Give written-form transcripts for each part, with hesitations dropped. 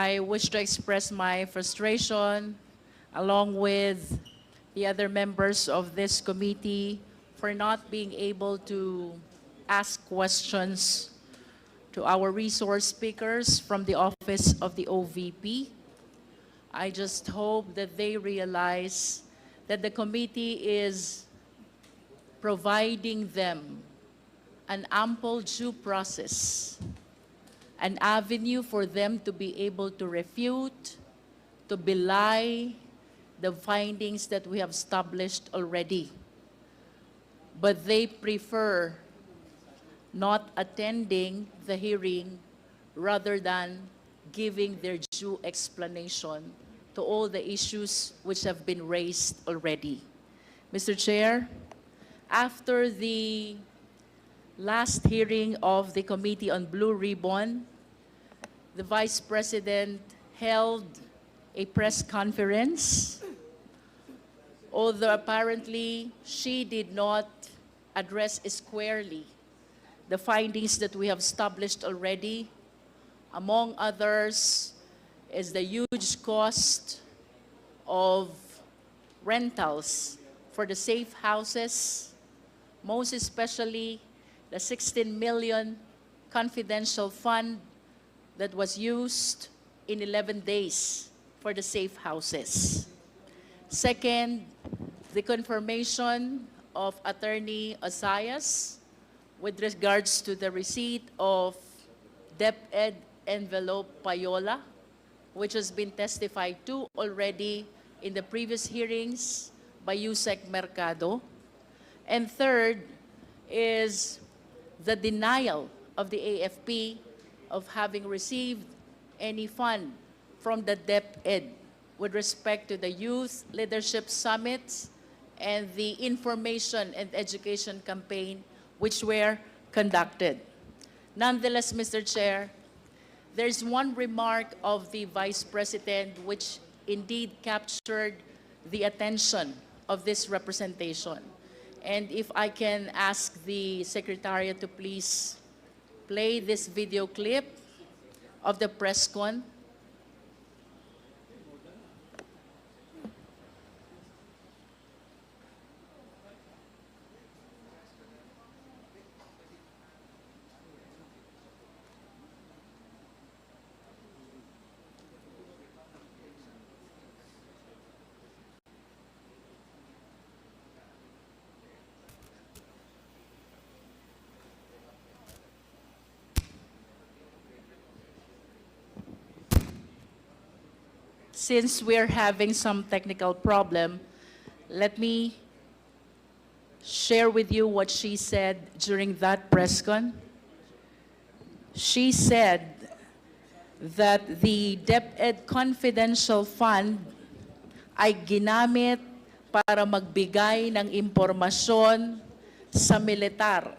I wish to express my frustration along with the other members of this committee for not being able to ask questions to our resource speakers from the office of the OVP. I just hope that they realize that the committee is providing them an ample due process, an avenue for them to be able to refute, to belie the findings that we have established already. But they prefer not attending the hearing rather than giving their due explanation to all the issues which have been raised already. Mr. Chair, after the last hearing of the Committee on Blue Ribbon, the Vice President held a press conference, although apparently she did not address squarely the findings that we have established already. Among others is the huge cost of rentals for the safe houses, most especially the 16 million confidential fund that was used in 11 days for the safe houses. Second, the confirmation of Attorney Osayas with regards to the receipt of DepEd envelope payola, which has been testified to already in the previous hearings by Yusek Mercado. And third is the denial of the AFP of having received any fund from the DepEd with respect to the Youth Leadership Summits and the information and education campaign which were conducted. Nonetheless, Mr. Chair, there's one remark of the Vice President which indeed captured the attention of this representation. And if I can ask the Secretariat to please play this video clip of the press con. Since we're having some technical problem, let me share with you what she said during that press con. She said that the DepEd Confidential Fund ay ginamit para magbigay ng impormasyon sa militar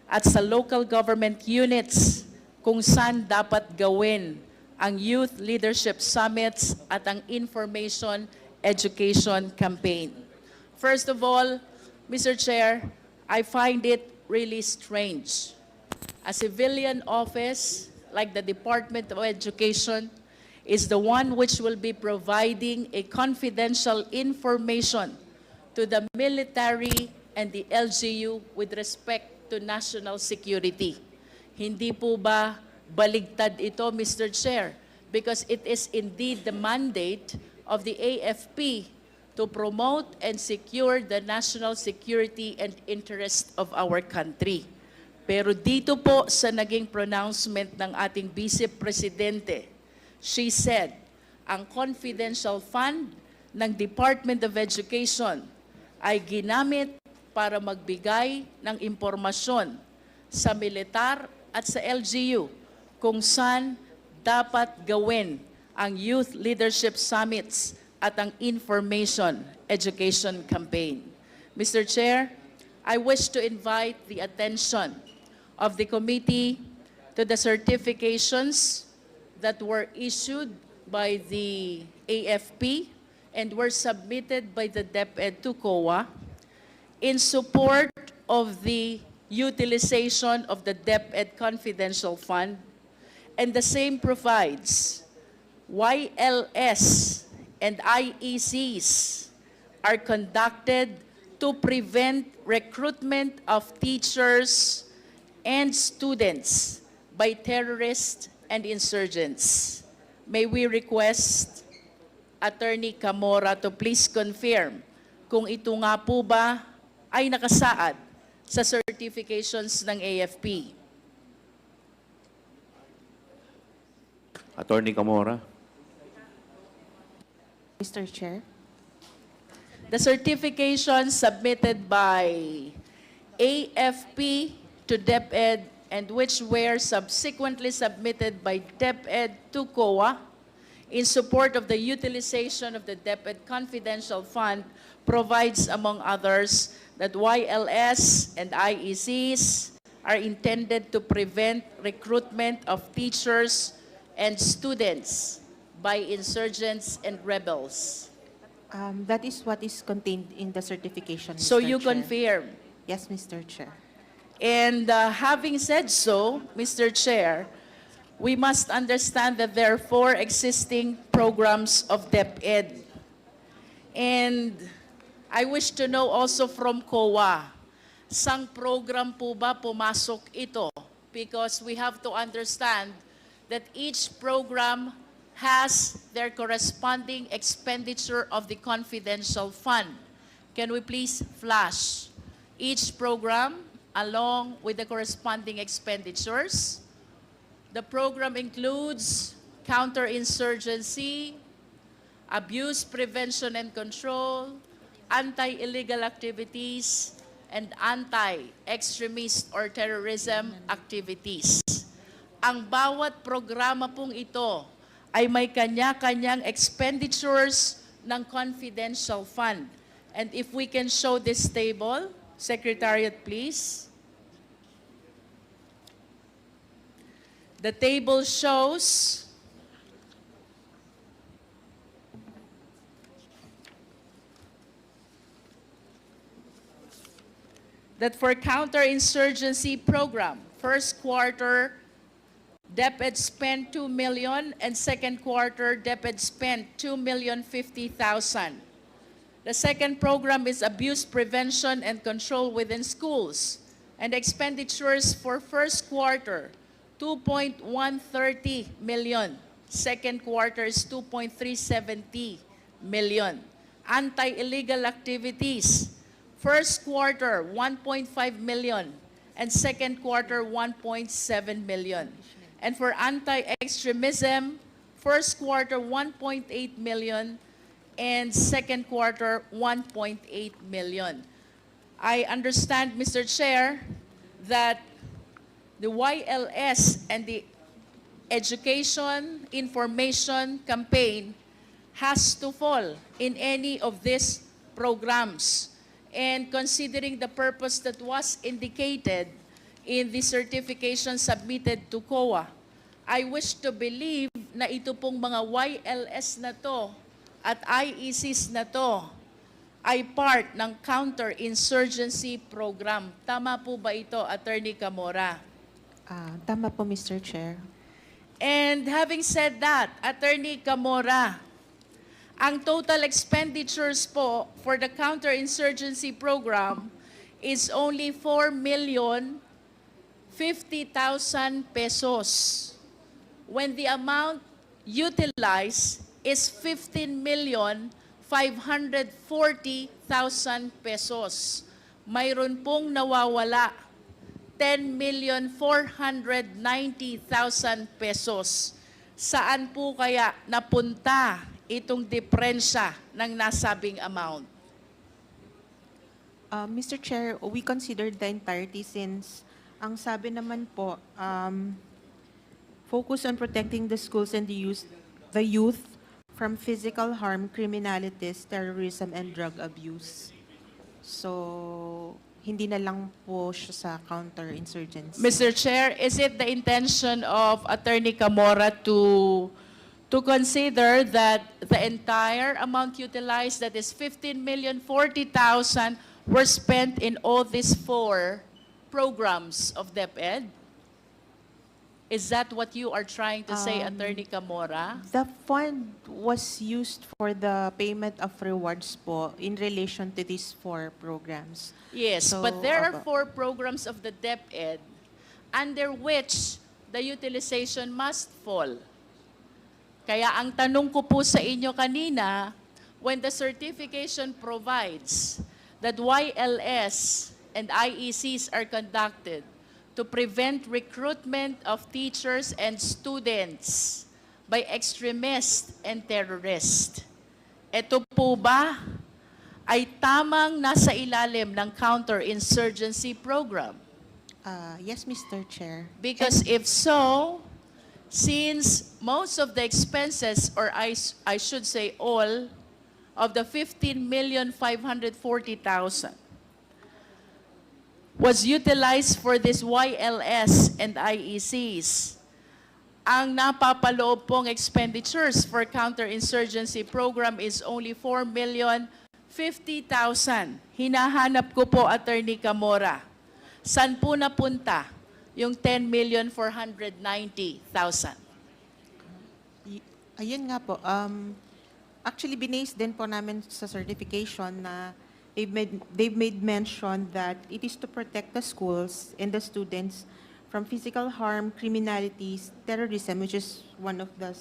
at sa local government units kung saan dapat gawin ang Youth Leadership Summits at ang Information Education Campaign. First of all, Mr. Chair, I find it really strange. A civilian office like the Department of Education is the one which will be providing a confidential information to the military and the LGU with respect to national security. Hindi po ba baligtad ito, Mr. Chair, because it is indeed the mandate of the AFP to promote and secure the national security and interest of our country. Pero dito po sa naging pronouncement ng ating Vice Presidente, she said, ang confidential fund ng Department of Education ay ginamit para magbigay ng impormasyon sa militar at sa LGU kung saan dapat gawin ang Youth Leadership Summits at ang Information Education Campaign. Mr. Chair, I wish to invite the attention of the committee to the certifications that were issued by the AFP and were submitted by the DepEd to COA in support of the utilization of the DepEd Confidential Fund. And the same provides YLS and IECs are conducted to prevent recruitment of teachers and students by terrorists and insurgents. May we request Attorney Camora to please confirm kung ito nga po ba ay nakasaad sa certifications ng AFP. Attorney Camora. Mr. Chair. The certification submitted by AFP to DepEd and which were subsequently submitted by DepEd to COA in support of the utilization of the DepEd Confidential Fund provides, among others, that YLS and IECs are intended to prevent recruitment of teachers and students by insurgents and rebels. That is what is contained in the certification, Mr. So you Chair. confirm. Yes, Mr. Chair. And having said so, Mr. Chair, we must understand that there are 4 existing programs of DepEd. And I wish to know also from COA, sang program po ba pumasok ito? Because we have to understand that each program has their corresponding expenditure of the confidential fund. Can we please flash each program along with the corresponding expenditures? The program includes counterinsurgency, abuse prevention and control, anti-illegal activities, and anti-extremist or terrorism activities. Ang bawat programa pong ito ay may kanya-kanyang expenditures ng confidential fund. And if we can show this table, Secretariat, please. The table shows that for counterinsurgency program, first quarter, DepEd spent 2 million, and second quarter, DepEd spent 2,050,000. The second program is abuse prevention and control within schools, and expenditures for first quarter, 2.130 million. Second quarter is 2.370 million. Anti-illegal activities, first quarter, 1.5 million, and second quarter, 1.7 million. And for anti-extremism, first quarter, 1.8 million, and second quarter, 1.8 million. I understand, Mr. Chair, that the YLS and the education information campaign has to fall in any of these programs. And considering the purpose that was indicated in the certification submitted to COA, I wish to believe na ito pong mga YLS na to at IECs na to ay part ng counter-insurgency program. Tama po ba ito, Attorney Camora? Tama po, Mr. Chair. And having said that, Attorney Camora, ang total expenditures po for the counter-insurgency program is only 4,050,000 pesos, when the amount utilized is 15,540,000 pesos. Mayroon pong nawawala 10,490,000 pesos. Saan po kaya napunta itong diferensya ng nasabing amount? Mr. Chair, we considered the entirety since ang sabi naman po, focus on protecting the schools and the youth from physical harm, criminalities, terrorism, and drug abuse. So, hindi na lang po siya sa counter-insurgency. Mr. Chair, is it the intention of Attorney Camora to consider that the entire amount utilized, that is 15,040,000, were spent in all these 4 programs of DepEd? Is that what you are trying to say, Attorney Camora? The fund was used for the payment of rewards po in relation to these 4 programs. Yes, So, but there are opo. 4 programs of the DepEd under which the utilization must fall. Kaya ang tanong ko po sa inyo kanina, when the certification provides that YLS and IECs are conducted to prevent recruitment of teachers and students by extremists and terrorists, ito po ba ay tamang nasa ilalim ng counterinsurgency program? Yes, Mr. Chair. Because if so, since most of the expenses, or I should say all, of the 15,540,000 was utilized for this YLS and IECs, ang napapaloob pong expenditures for counterinsurgency program is only 4,050,000. Hinahanap ko po, Attorney Camora, saan po napunta yung 10,490,000? Ayun nga po. Actually, binase din po namin sa certification na they've made mention that it is to protect the schools and the students from physical harm, criminalities, terrorism, which is one of the,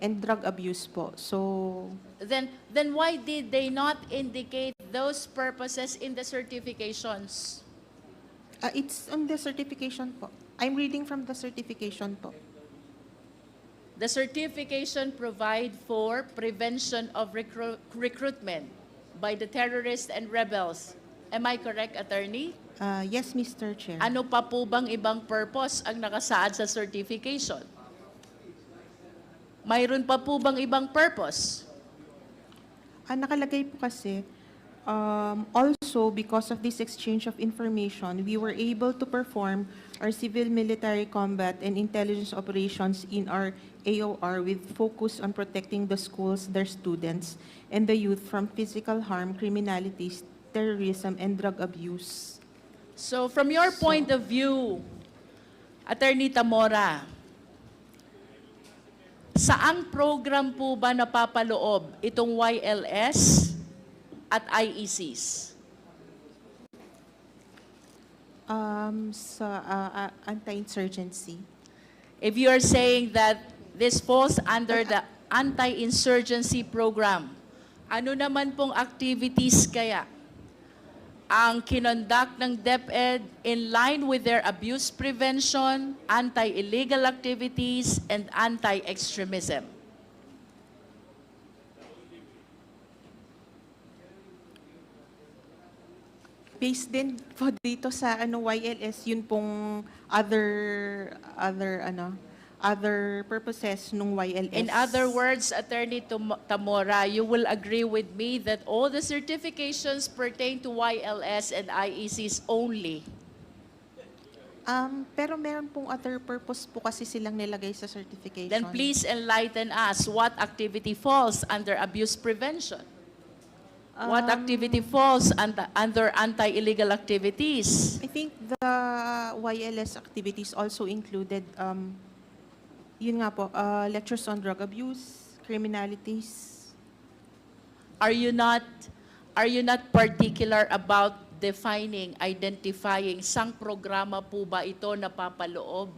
and drug abuse po. So, Then why did they not indicate those purposes in the certifications? it's on the certification po. I'm reading from the certification po. The certification provide for prevention of recruitment by the terrorists and rebels. Am I correct, Attorney? Yes, Mr. Chair. Ano pa po bang ibang purpose ang nakasaad sa certification? Mayroon pa po bang ibang purpose? Nakalagay po kasi, also because of this exchange of information, we were able to perform our civil military combat and intelligence operations in our AOR with focus on protecting the schools, their students, and the youth from physical harm, criminalities, terrorism, and drug abuse. So from your point of view, Attorney Tamora, saang program po ba napapaloob itong YLS at IECs? Sa anti-insurgency. If you are saying that this falls under the anti-insurgency program, ano naman pong activities kaya ang kinonduct ng DepEd in line with their abuse prevention, anti-illegal activities, and anti-extremism? Based din po dito sa YLS, yun pong other purposes nung YLS. In other words, Attorney Tamora, you will agree with me that all the certifications pertain to YLS and IECs only. Pero meron pong other purpose po kasi silang nilagay sa certification. Then please enlighten us what activity falls under abuse prevention. What activity falls under anti-illegal activities? I think the YLS activities also included, yun nga po, lectures on drug abuse, criminalities. Are you not particular about defining, identifying sang programa po ba ito na papaloob?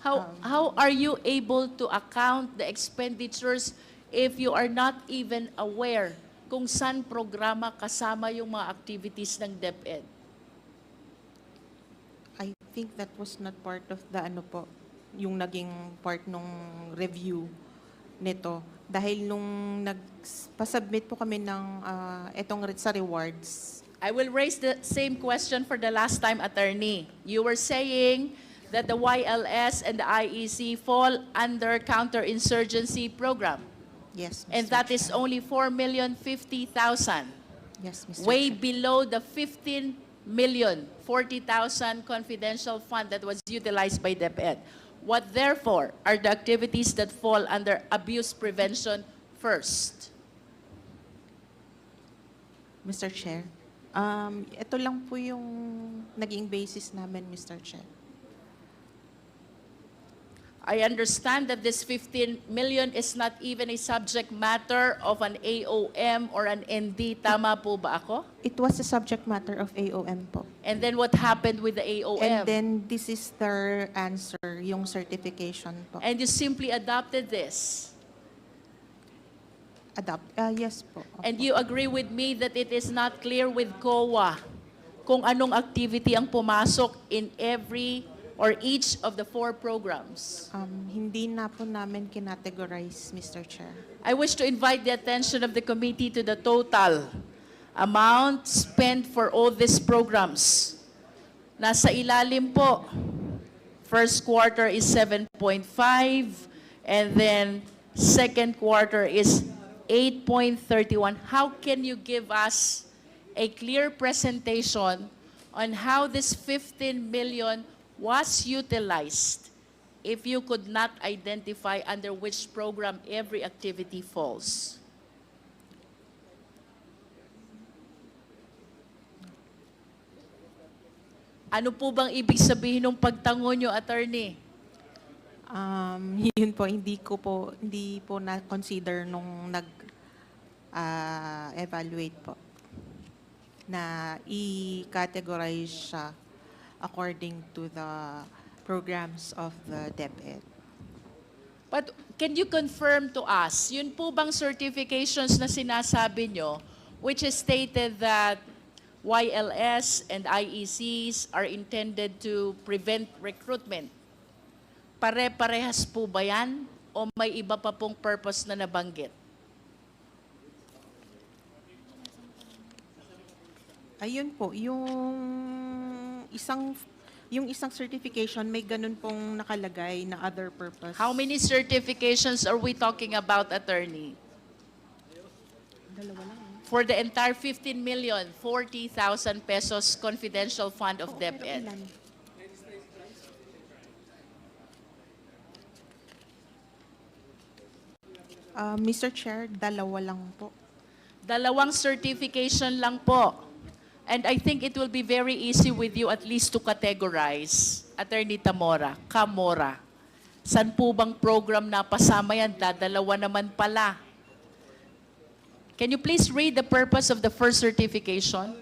How are you able to account the expenditures if you are not even aware kung saan programa kasama yung mga activities ng DepEd? I think that was not part of the yung naging part nung review nito. Dahil nung nagpasubmit po kami ng sa rewards. I will raise the same question for the last time, Attorney. You were saying that the YLS and the IEC fall under counterinsurgency program. Yes, Mr. And that is Chair. only 4,050,000. Yes, Mr. Way Chair. below the 15,040,000 confidential fund that was utilized by DepEd. What therefore are the activities that fall under abuse prevention first? Mr. Chair, ito lang po yung naging basis namin, Mr. Chair. I understand that this 15 million is not even a subject matter of an AOM or an ND. Tama po ba ako? It was a subject matter of AOM po. And then what happened with the AOM? And then this is their answer, yung certification po. And you simply adopted this. Yes po. And you agree with me that it is not clear with COA kung anong activity ang pumasok in every or each of the 4 programs. Hindi na po namin kinategorize, Mr. Chair. I wish to invite the attention of the committee to the total amount spent for all these programs. Nasa ilalim po. First quarter is 7.5 and then second quarter is 8.31. How can you give us a clear presentation on how this 15 million was utilized if you could not identify under which program every activity falls? Ano po bang ibig sabihin ng pagtango nyo, attorney? Yun po, hindi po na-consider nung evaluate po na i-categorize siya according to the programs of the DepEd. But can you confirm to us, yun po bang certifications na sinasabi nyo, which is stated that YLS and IECs are intended to prevent recruitment? Pare-parehas po ba yan? O may iba pa pong purpose na nabanggit? Ayun po, yung isang certification may ganun pong nakalagay na other purpose. How many certifications are we talking about, attorney? Dalawa lang. For the entire 15 million, 40,000 pesos confidential fund of Pero DepEd. ilan? Mr. Chair, dalawa lang po. Dalawang certification lang po. And I think it will be very easy with you at least to categorize, Attorney Camora. San po bang program na pasama yan? Dadalawa naman pala. Can you please read the purpose of the first certification?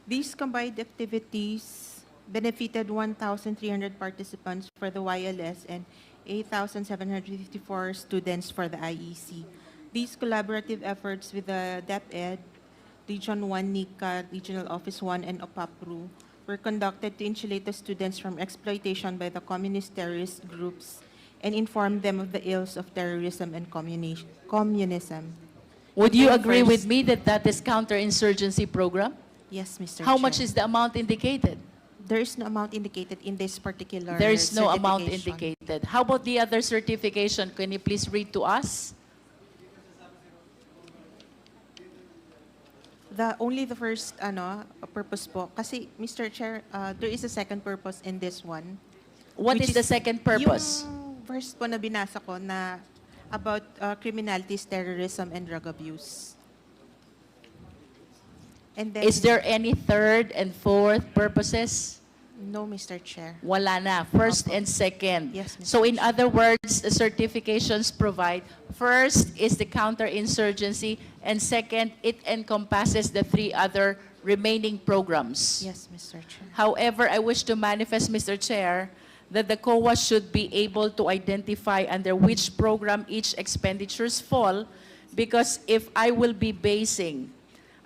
These combined activities benefited 1,300 participants for the YLS and 8,754 students for the IEC. These collaborative efforts with the DepEd, Region 1 NICA, Regional Office 1, and OPAPRU were conducted to insulate the students from exploitation by the communist terrorist groups and inform them of the ills of terrorism and communism. Would you agree First- with me that that is counterinsurgency program? Yes, Mr. How Chair. much is the amount indicated? There is no amount indicated in this particular There is no amount certification. indicated. How about the other certification? Can you please read to us? Only the first purpose po. Kasi, Mr. Chair, there is a second purpose in this one. What which is the second purpose? Yung first po na binasa ko na about criminalities, terrorism, and drug abuse. And then, Is there any third and fourth purposes? No, Mr. Chair. Wala na. First Opo. and second. Yes, Mr. So in other words, the certifications provide, first is the counterinsurgency, and second, it encompasses the 3 other remaining programs. Yes, Mr. Chair. However, I wish to manifest, Mr. Chair, that the COA should be able to identify under which program each expenditures fall, because if I will be basing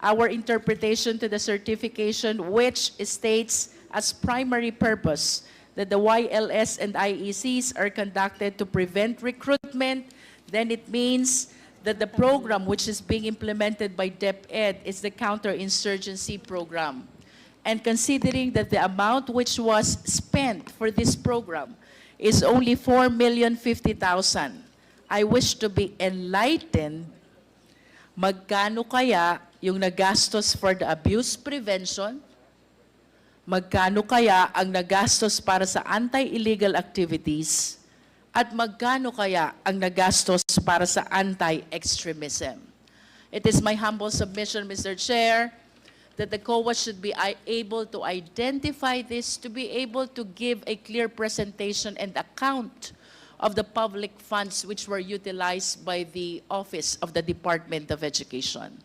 our interpretation to the certification which states as primary purpose that the YLS and IECs are conducted to prevent recruitment, then it means that the program which is being implemented by DepEd is the counterinsurgency program. And considering that the amount which was spent for this program is only 4,050,000, I wish to be enlightened, magkano kaya yung nagastos for the abuse prevention, magkano kaya ang nagastos para sa anti-illegal activities, at magkano kaya ang nagastos para sa anti-extremism. It is my humble submission, Mr. Chair, that the COA should be able to identify this, to be able to give a clear presentation and account of the public funds which were utilized by the Office of the Department of Education.